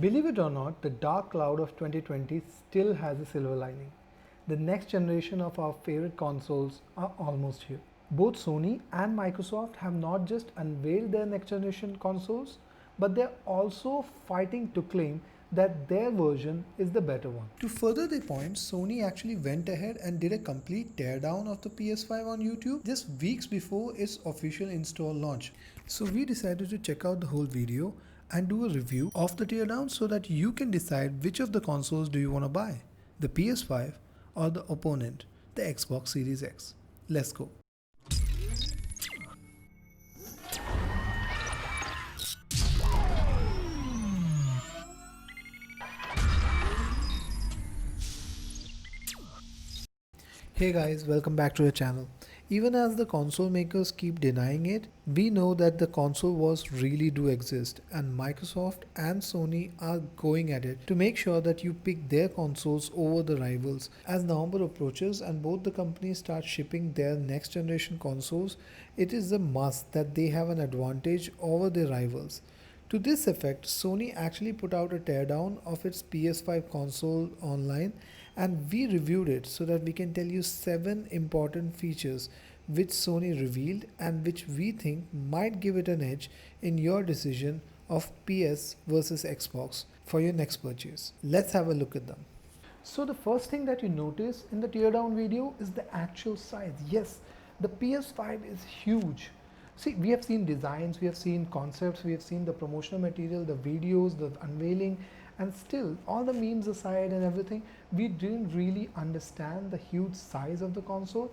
Believe it or not, the dark cloud of 2020 still has a silver lining. The next generation of our favorite consoles are almost here. Both Sony and Microsoft have not just unveiled their next generation consoles, but they're also fighting to claim that their version is the better one. To further their point, Sony actually went ahead and did a complete teardown of the PS5 on YouTube just weeks before its official install launch. So we decided to check out the whole video and do a review of the teardown so that you can decide which of the consoles do you want to buy, the PS5 or the opponent, the Xbox Series X. Let's go. Hey guys, welcome back to the channel. Even as the console makers keep denying it, we know that the console wars really do exist, and Microsoft and Sony are going at it to make sure that you pick their consoles over the rivals. As November approaches and both the companies start shipping their next generation consoles, it is a must that they have an advantage over their rivals. To this effect, Sony actually put out a teardown of its PS5 console online, and we reviewed it so that we can tell you 7 important features which Sony revealed and which we think might give it an edge in your decision of PS versus Xbox for your next purchase. Let's have a look at them. So the first thing that you notice in the teardown video is the actual size. Yes, the PS5 is huge. See, we have seen designs, we have seen concepts, we have seen the promotional material, the videos, the unveiling, and still, all the memes aside and everything, we didn't really understand the huge size of the console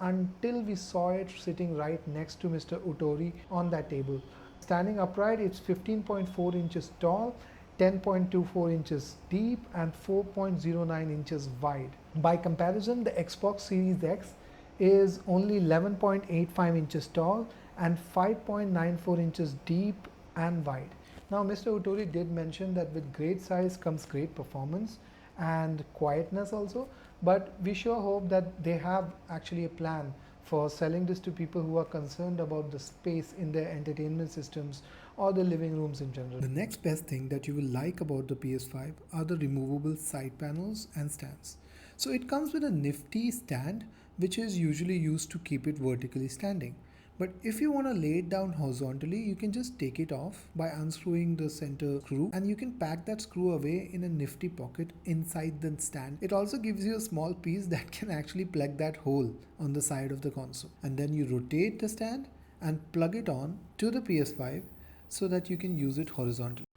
until we saw it sitting right next to Mr. Utori on that table. Standing upright, it's 15.4 inches tall, 10.24 inches deep, and 4.09 inches wide. By comparison, the Xbox Series X is only 11.85 inches tall and 5.94 inches deep and wide. Now, Mr. Utori did mention that with great size comes great performance and quietness also, but we sure hope that they have actually a plan for selling this to people who are concerned about the space in their entertainment systems or the living rooms in general. The next best thing that you will like about the PS5 are the removable side panels and stands. So it comes with a nifty stand which is usually used to keep it vertically standing. But if you want to lay it down horizontally, you can just take it off by unscrewing the center screw, and you can pack that screw away in a nifty pocket inside the stand. It also gives you a small piece that can actually plug that hole on the side of the console. And then you rotate the stand and plug it on to the PS5 so that you can use it horizontally.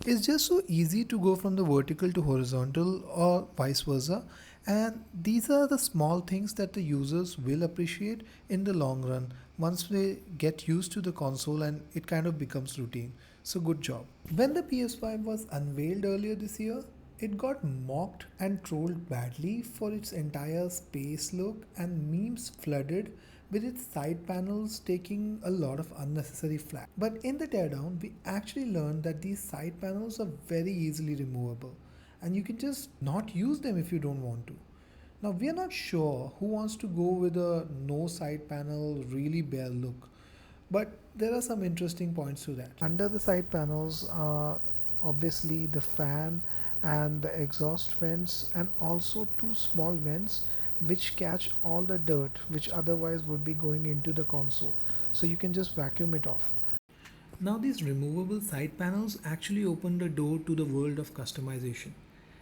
It's just so easy to go from the vertical to horizontal or vice versa, and these are the small things that the users will appreciate in the long run once they get used to the console and it kind of becomes routine. So good job. When the PS5 was unveiled earlier this year, it got mocked and trolled badly for its entire space look, and memes flooded with its side panels taking a lot of unnecessary flack. But in the teardown, we actually learned that these side panels are very easily removable, and you can just not use them if you don't want to. Now, we are not sure who wants to go with a no side panel, really bare look, but there are some interesting points to that. Under the side panels are obviously the fan and the exhaust vents, and also 2 small vents which catch all the dirt which otherwise would be going into the console, so you can just vacuum it off. Now, these removable side panels actually open the door to the world of customization,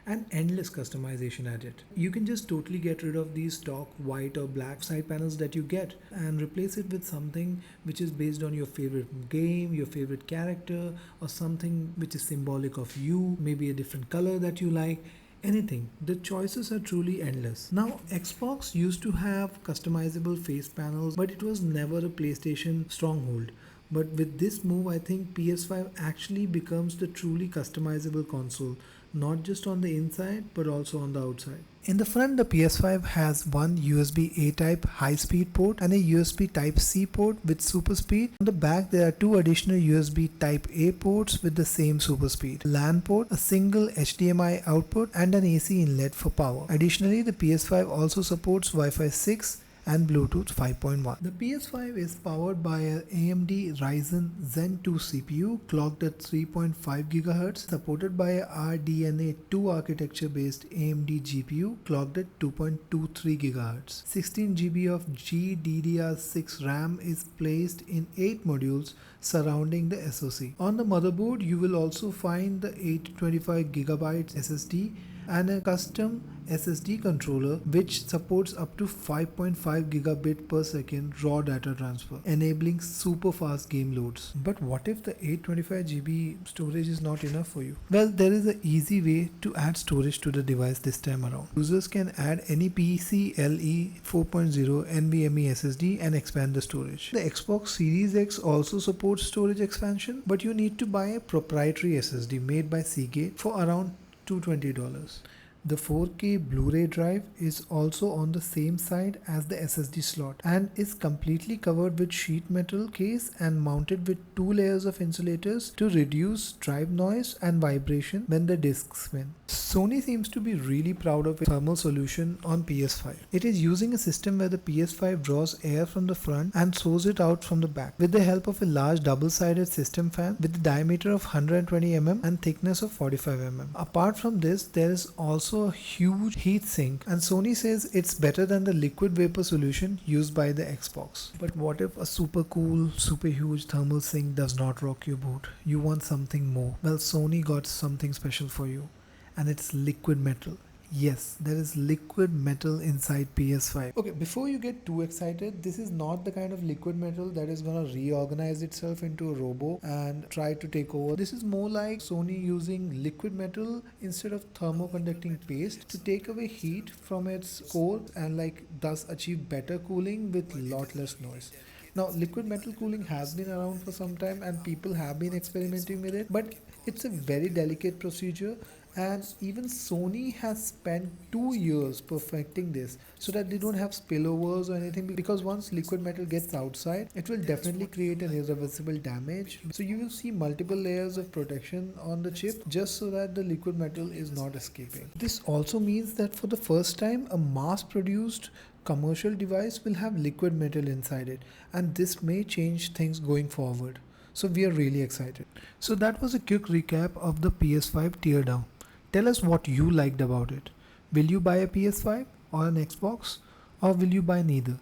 and endless customization at it. You can just totally get rid of these stock white or black side panels that you get and replace it with something which is based on your favorite game, your favorite character, or something which is symbolic of you, maybe a different color that you like. Anything. The choices are truly endless. Now, Xbox used to have customizable face panels, but it was never a PlayStation stronghold. But with this move, I think PS5 actually becomes the truly customizable console, not just on the inside but also on the outside. In the front, the PS5 has one USB-A type high-speed port and a USB Type-C port with super speed. On the back, there are 2 additional USB Type-A ports with the same super speed, LAN port, a single HDMI output, and an AC inlet for power. Additionally, the PS5 also supports Wi-Fi 6 and Bluetooth 5.1. The PS5 is powered by a AMD Ryzen Zen 2 CPU clocked at 3.5 GHz, supported by a RDNA 2 architecture based AMD GPU clocked at 2.23 GHz. 16 GB of GDDR6 RAM is placed in 8 modules surrounding the SoC. On the motherboard, you will also find the 825 GB SSD and a custom SSD controller which supports up to 5.5 gigabit per second raw data transfer, enabling super fast game loads. But what if the 825 GB storage is not enough for you? Well, there is an easy way to add storage to the device this time around. Users can add any PCIe 4.0 NVMe SSD and expand the storage. The Xbox Series X also supports storage expansion, but you need to buy a proprietary SSD made by Seagate for around $220. The 4K Blu-ray drive is also on the same side as the SSD slot and is completely covered with sheet metal case and mounted with 2 layers of insulators to reduce drive noise and vibration when the discs spin. Sony seems to be really proud of its thermal solution on PS5. It is using a system where the PS5 draws air from the front and throws it out from the back with the help of a large double-sided system fan with a diameter of 120 mm and thickness of 45 mm. Apart from this, there is also a huge heat sink, and Sony says it's better than the liquid vapor solution used by the Xbox. But what if a super cool, super huge thermal sink does not rock your boat? You want something more. Well, Sony got something special for you, and it's liquid metal. Yes, there is liquid metal inside PS5. Okay, before you get too excited, this is not the kind of liquid metal that is gonna reorganize itself into a robo and try to take over. This is more like Sony using liquid metal instead of thermoconducting paste to take away heat from its core and thus achieve better cooling with lot less noise. Now, liquid metal cooling has been around for some time and people have been experimenting with it, but it's a very delicate procedure, and even Sony has spent 2 years perfecting this so that they don't have spillovers or anything, because once liquid metal gets outside, it will definitely create an irreversible damage. So you will see multiple layers of protection on the chip just so that the liquid metal is not escaping. This also means that for the first time, a mass-produced commercial device will have liquid metal inside it, and this may change things going forward. So we are really excited. So that was a quick recap of the PS5 teardown. Tell us what you liked about it. Will you buy a PS5 or an Xbox, or will you buy neither?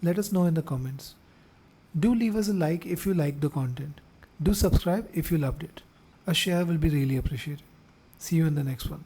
Let us know in the comments. Do leave us a like if you liked the content. Do subscribe if you loved it. A share will be really appreciated. See you in the next one.